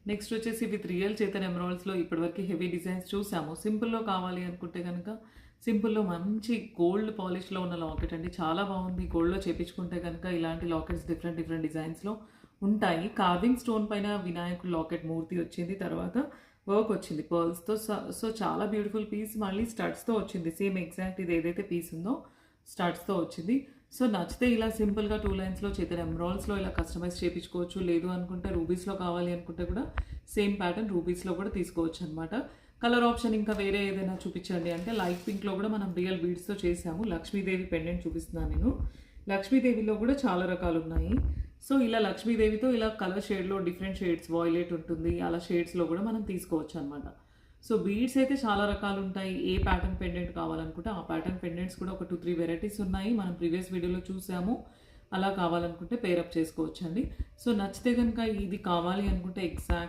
Next వచ్చేసి with real Chetan ఎమరాల్డ్స్‌లో ఇప్పటివరకు heavy designs చూసాము. సింపుల్‌లో కావాలి అనుకుంటే గనక సింపుల్‌లో మంచి గోల్డ్ పాలిష్‌లో ఉన్న లాకెట్ అండి. చాలా బాగుంది. గోల్డ్‌లో చేపించుకుంటే గనక ఇలాంటి లాకెట్స్ డిఫరెంట్ డిఫరెంట్ డిజైన్స్‌లో ఉంటాయి. కార్వింగ్ స్టోన్ పైన వినాయకుడు లాకెట్ మూర్తి వచ్చింది. తర్వాత వర్క్ వచ్చింది పర్ల్స్‌తో. సో చాలా బ్యూటిఫుల్ పీస్. మళ్ళీ స్టడ్స్‌తో వచ్చింది. సేమ్ ఎగ్జాక్ట్ ఇది ఏదైతే పీస్ ఉందో స్టడ్స్‌తో వచ్చింది. సో నచ్చితే ఇలా సింపుల్‌గా 2 లైన్స్‌లో చేతన్ ఎమరాల్డ్స్‌లో ఇలా కస్టమైజ్ చేపించుకోవచ్చు. లేదు అనుకుంటే రూబీస్‌లో కావాలి అనుకుంటే కూడా సేమ్ ప్యాటర్న్ రూబీస్‌లో కూడా తీసుకోవచ్చనమాట. కలర్ ఆప్షన్ ఇంకా వేరే ఏదైనా చూపించండి అంటే లైట్ పింక్‌లో కూడా మనం రియల్ బీడ్స్‌తో చేసాము. లక్ష్మీదేవి పెండెంట్ చూపిస్తున్నాను నేను. లక్ష్మీదేవిలో కూడా చాలా రకాలున్నాయి. సో ఇలా లక్ష్మీదేవితో ఇలా కలర్ షేడ్‌లో డిఫరెంట్ షేడ్స్ వాయిలెట్ ఉంటుంది. అలా షేడ్స్‌లో కూడా మనం తీసుకోవచ్చనమాట. సో బీడ్స్ అయితే చాలా రకాలుంటాయి. ఏ ప్యాటర్న్ పెండెంట్ కావాలనుకుంటే ఆ ప్యాటర్న్ పెండెంట్స్ కూడా ఒక 2, 3 వెరైటీస్ ఉన్నాయి. మనం ప్రీవియస్ వీడియోలో చూసాము. అలా కావాలనుకుంటే పేరప్ చేసుకోవచ్చండి. సో నచ్చితే గనుక ఇది కావాలి అనుకుంటే ఎగ్జాక్ట్